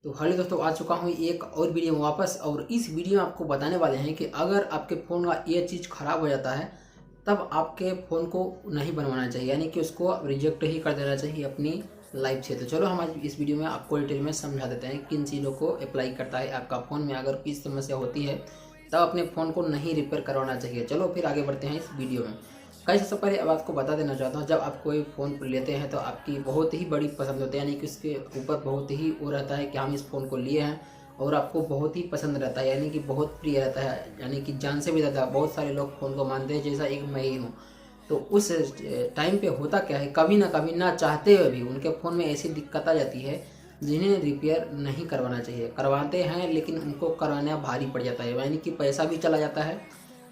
तो हेलो दोस्तों, आ चुका हूँ एक और वीडियो में वापस। और इस वीडियो में आपको बताने वाले हैं कि अगर आपके फ़ोन का ये चीज़ ख़राब हो जाता है तब आपके फ़ोन को नहीं बनवाना चाहिए, यानी कि उसको रिजेक्ट ही कर देना चाहिए अपनी लाइफ से। तो चलो हम आज इस वीडियो में आपको डिटेल में समझा देते हैं किन चीज़ों को अप्लाई करता है आपका फ़ोन में। अगर किस समस्या होती है तब अपने फ़ोन को नहीं रिपेयर करवाना चाहिए। चलो फिर आगे बढ़ते हैं इस वीडियो में। कई सबसे पहले अब आपको बता देना चाहता हूँ, जब आप कोई फ़ोन लेते हैं तो आपकी बहुत ही बड़ी पसंद होती है, यानी कि उसके ऊपर बहुत ही वो रहता है कि हम इस फ़ोन को लिए हैं और आपको बहुत ही पसंद रहता है, यानी कि बहुत प्रिय रहता है, यानी कि जान से भी ज़्यादा बहुत सारे लोग फ़ोन को मानते हैं, जैसा एक मैं ही हूँ। तो उस टाइम पे होता क्या है, कभी ना कभी ना चाहते हुए भी उनके फ़ोन में ऐसी दिक्कत आ जाती है जिन्हें रिपेयर नहीं करवाना चाहिए। करवाते हैं लेकिन उनको करवाना भारी पड़ जाता है, यानी कि पैसा भी चला जाता है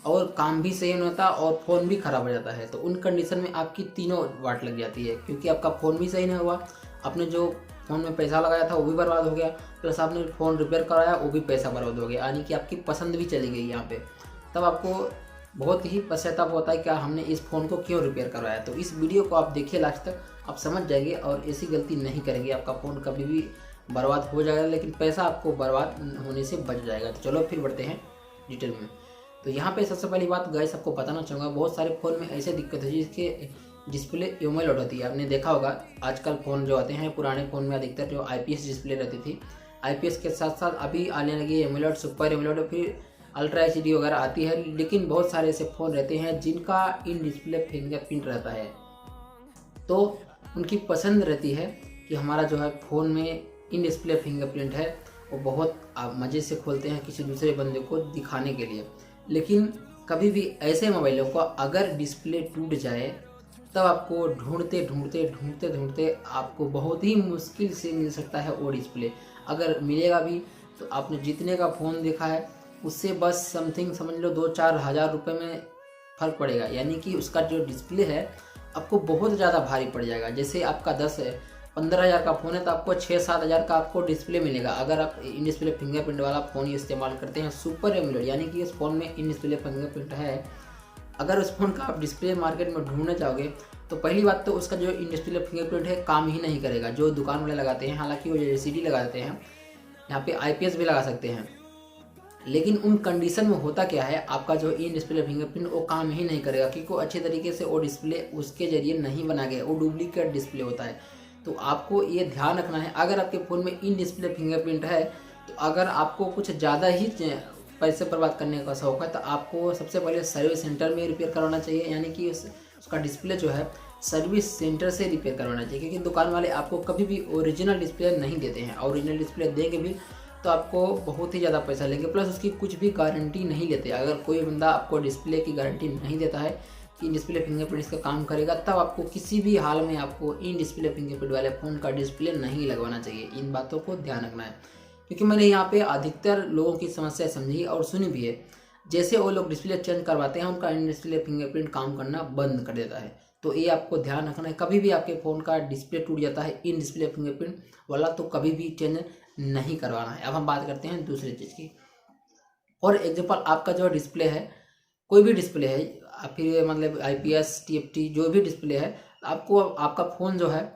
और काम भी सही नहीं होता और फ़ोन भी ख़राब हो जाता है। तो उन कंडीशन में आपकी तीनों वाट लग जाती है, क्योंकि आपका फ़ोन भी सही नहीं हुआ, आपने जो फ़ोन में पैसा लगाया था वो भी बर्बाद हो गया, प्लस आपने फ़ोन रिपेयर कराया वो भी पैसा बर्बाद हो गया, यानी कि आपकी पसंद भी चली गई यहाँ पे। तब आपको बहुत ही पश्चाताप होता है क्या हमने इस फ़ोन को क्यों रिपेयर करवाया। तो इस वीडियो को आप देखिए लास्ट तक, आप समझ जाएंगे और ऐसी गलती नहीं करेंगे। आपका फ़ोन कभी भी बर्बाद हो जाएगा लेकिन पैसा आपको बर्बाद होने से बच जाएगा। तो चलो फिर बढ़ते हैं डिटेल में। तो यहाँ पे सबसे पहली बात गाइस आपको बताना चाहूँगा, बहुत सारे फ़ोन में ऐसे दिक्कत है जिसके डिस्प्ले एमोलेड होती है। आपने देखा होगा आजकल फ़ोन जो आते हैं, पुराने फ़ोन में अधिकतर जो आईपीएस डिस्प्ले रहती थी, आईपीएस के साथ साथ अभी आने लगी एमोलेड, सुपर एमोलेड, फिर अल्ट्रा एचडी वगैरह आती है। लेकिन बहुत सारे ऐसे फ़ोन रहते हैं जिनका इन डिस्प्ले फिंगरप्रिंट रहता है, तो उनकी पसंद रहती है कि हमारा जो है फ़ोन में इन डिस्प्ले फिंगरप्रिंट है, वो बहुत मज़े से खोलते हैं किसी दूसरे बंदे को दिखाने के लिए। लेकिन कभी भी ऐसे मोबाइलों को अगर डिस्प्ले टूट जाए तब आपको ढूंढते ढूंढते ढूंढते ढूंढते आपको बहुत ही मुश्किल से मिल सकता है वो डिस्प्ले। अगर मिलेगा भी तो आपने जितने का फ़ोन देखा है उससे बस समथिंग समझ लो 2-4 हज़ार रुपये में फ़र्क पड़ेगा, यानी कि उसका जो डिस्प्ले है आपको बहुत ज़्यादा भारी पड़ जाएगा। जैसे आपका 10-15 हज़ार का फ़ोन है तो आपको 6-7 हज़ार का आपको डिस्प्ले मिलेगा अगर आप इन डिस्प्ले फिंगरप्रिंट वाला फ़ोन इस्तेमाल करते हैं सुपर एमोलेड, यानी कि इस फ़ोन में इन डिस्प्ले फिंगरप्रिंट है। अगर उस फ़ोन का आप डिस्प्ले मार्केट में ढूंढना चाहोगे तो पहली बात तो उसका जो इन डिस्प्ले फिंगरप्रिंट है काम ही नहीं करेगा, जो दुकान वाले लगाते हैं। हालांकि वो एलसीडी लगा देते हैं, यहाँ पे आईपीएस भी लगा सकते हैं, लेकिन उन कंडीशन में होता क्या है, आपका जो इन डिस्प्ले फिंगरप्रिंट वो काम ही नहीं करेगा, क्योंकि वो अच्छे तरीके से वो डिस्प्ले उसके जरिए नहीं बना गया, वो डुप्लीकेट डिस्प्ले होता है। तो आपको ये ध्यान रखना है, अगर आपके फ़ोन में इन डिस्प्ले फिंगरप्रिंट है तो अगर आपको कुछ ज़्यादा ही पैसे बर्बाद करने का शौक है तो आपको सबसे पहले सर्विस सेंटर में रिपेयर करवाना चाहिए, यानी कि उसका डिस्प्ले जो है सर्विस सेंटर से रिपेयर करवाना चाहिए। क्योंकि दुकान वाले आपको कभी भी ओरिजिनल डिस्प्ले नहीं देते हैं, ओरिजिनल डिस्प्ले देंगे भी तो आपको बहुत ही ज़्यादा पैसा लेंगे, प्लस उसकी कुछ भी गारंटी नहीं लेते। अगर कोई बंदा आपको डिस्प्ले की गारंटी नहीं देता है कि डिस्प्ले फिंगरप्रिंट इसका काम करेगा, तब आपको किसी भी हाल में आपको इन डिस्प्ले फिंगरप्रिंट वाले फ़ोन का डिस्प्ले नहीं लगवाना चाहिए। इन बातों को ध्यान रखना है, क्योंकि मैंने यहाँ पे अधिकतर लोगों की समस्या समझी और सुनी भी है। जैसे वो लोग डिस्प्ले चेंज करवाते हैं उनका इन डिस्प्ले फिंगरप्रिंट काम करना बंद कर देता है। तो ये आपको ध्यान रखना है, कभी भी आपके फ़ोन का डिस्प्ले टूट जाता है इन डिस्प्ले फिंगरप्रिंट वाला तो कभी भी चेंज नहीं करवाना है। अब हम बात करते हैं दूसरी चीज़ की। और एग्जांपल आपका जो डिस्प्ले है, कोई भी डिस्प्ले है, फिर मतलब आईपीएस टीएफटी जो भी डिस्प्ले है, आपको आपका फ़ोन जो है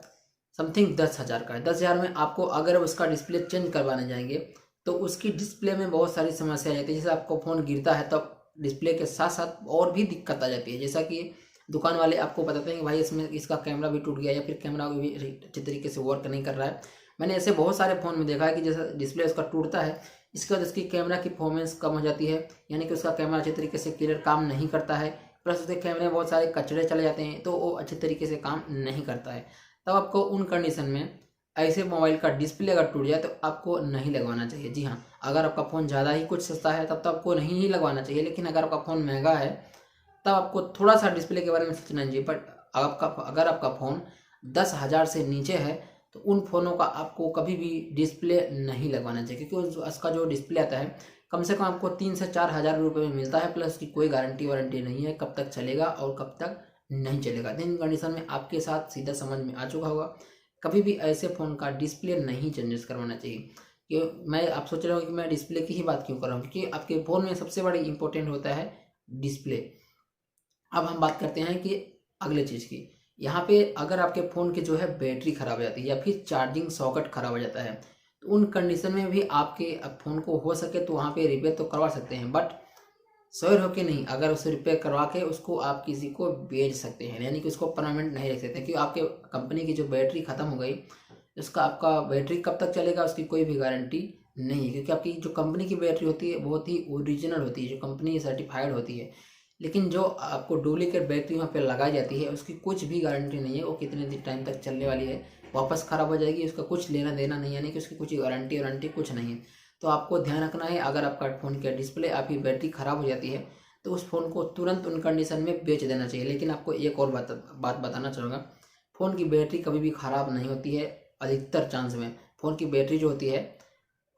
समथिंग 10 हज़ार का है, 10 हज़ार में आपको अगर उसका डिस्प्ले चेंज करवाने जाएंगे तो उसकी डिस्प्ले में बहुत सारी समस्या आ जाती है। जैसे आपको फ़ोन गिरता है तब डिस्प्ले के साथ साथ और भी दिक्कत आ जाती है, जैसा कि दुकान वाले आपको बताते हैं कि भाई इसमें इसका कैमरा भी टूट गया या फिर कैमरा भी अच्छे तरीके से वर्क नहीं कर रहा है। मैंने ऐसे बहुत सारे फ़ोन में देखा है कि जैसा डिस्प्ले उसका टूटता है, इसके बाद उसकी कैमरा की परफॉर्मेंस कम हो जाती है, यानी कि उसका कैमरा अच्छे तरीके से क्लियर काम नहीं करता है, प्लस उसके कैमरे में बहुत सारे कचरे चले जाते हैं तो वो अच्छे तरीके से काम नहीं करता है। तब आपको उन कंडीशन में ऐसे मोबाइल का डिस्प्ले अगर टूट जाए तो आपको नहीं लगवाना चाहिए। जी हाँ, अगर आपका फ़ोन ज़्यादा ही कुछ सस्ता है तब तो आपको नहीं ही लगवाना चाहिए, लेकिन अगर आपका फ़ोन महंगा है तब आपको थोड़ा सा डिस्प्ले के बारे में सोचना चाहिए। बट अगर आपका फ़ोन 10 हज़ार से नीचे है तो उन फ़ोनों का आपको कभी भी डिस्प्ले नहीं लगवाना चाहिए, क्योंकि उसका जो डिस्प्ले आता है कम से कम आपको 3 से 4 हज़ार रुपये में मिलता है, प्लस उसकी कोई गारंटी वारंटी नहीं है कब तक चलेगा और कब तक नहीं चलेगा। इन कंडीशन में आपके साथ सीधा समझ में आ चुका होगा, कभी भी ऐसे फ़ोन का डिस्प्ले नहीं चेंजेस करवाना चाहिए। कि मैं आप सोच रहे हो कि मैं डिस्प्ले की ही बात क्यों कर रहा हूँ, क्योंकि आपके फ़ोन में सबसे बड़ी इंपॉर्टेंट होता है डिस्प्ले। अब हम बात करते हैं कि अगले चीज़ की। यहाँ पे अगर आपके फ़ोन की जो है बैटरी ख़राब हो जाती है या फिर चार्जिंग सॉकेट ख़राब हो जाता है तो उन कंडीशन में भी आपके फ़ोन को हो सके तो वहाँ पे रिपेयर तो करवा सकते हैं, बट श्योर हो के नहीं। अगर उसे रिपेयर करवा के उसको आप किसी को बेच सकते हैं, यानी कि उसको परमानेंट नहीं रख सकते, क्योंकि आपके कंपनी की जो बैटरी ख़त्म हो गई, उसका आपका बैटरी कब तक चलेगा उसकी कोई भी गारंटी नहीं है, क्योंकि आपकी जो कंपनी की बैटरी होती है बहुत ही ओरिजिनल होती है, जो कंपनी सर्टिफाइड होती है। लेकिन जो आपको डुप्लीकेट बैटरी वहाँ पे लगाई जाती है उसकी कुछ भी गारंटी नहीं है, वो कितने दिन टाइम तक चलने वाली है, वापस ख़राब हो जाएगी, उसका कुछ लेना देना नहीं, यानी कि उसकी कुछ गारंटी वारंटी कुछ नहीं है। तो आपको ध्यान रखना है, अगर आपका फ़ोन का डिस्प्ले आपकी बैटरी ख़राब हो जाती है तो उस फ़ोन को तुरंत उन कंडीशन में बेच देना चाहिए। लेकिन आपको एक और बात बताना चाहूँगा, फ़ोन की बैटरी कभी भी ख़राब नहीं होती है। अधिकतर चांस में फ़ोन की बैटरी जो होती है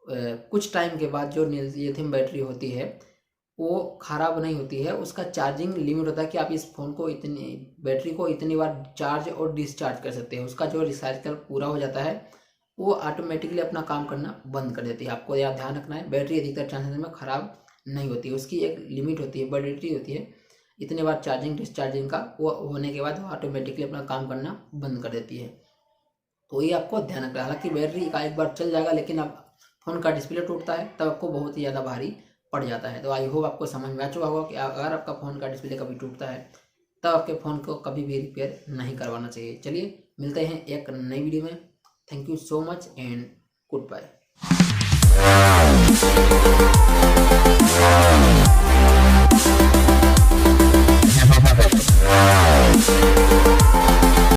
कुछ टाइम के बाद जो लिथियम बैटरी होती है वो ख़राब नहीं होती है। उसका चार्जिंग लिमिट होता है कि आप इस फ़ोन को इतनी बैटरी को इतनी बार चार्ज और डिस्चार्ज कर सकते हैं। उसका जो रिसाइकल पूरा हो जाता है वो ऑटोमेटिकली अपना काम करना बंद कर देती है। आपको यह ध्यान रखना है, बैटरी अधिकतर चांसेस में ख़राब नहीं होती है, उसकी एक लिमिट होती है, वैलिडिटी होती है, इतने बार चार्जिंग डिस्चार्जिंग का वो होने के बाद वो ऑटोमेटिकली अपना काम करना बंद कर देती है। तो ये आपको ध्यान रखना है। हालांकि बैटरी का एक बार चल जाएगा, लेकिन अब फ़ोन का डिस्प्ले टूटता है तब आपको बहुत ही ज़्यादा भारी पड़ जाता है। तो आई होप आपको समझ में आ चुका होगा कि अगर आपका फ़ोन का डिस्प्ले कभी टूटता है तब आपके फ़ोन को कभी भी रिपेयर नहीं करवाना चाहिए। चलिए मिलते हैं एक नई वीडियो में। Thank you so much and good bye.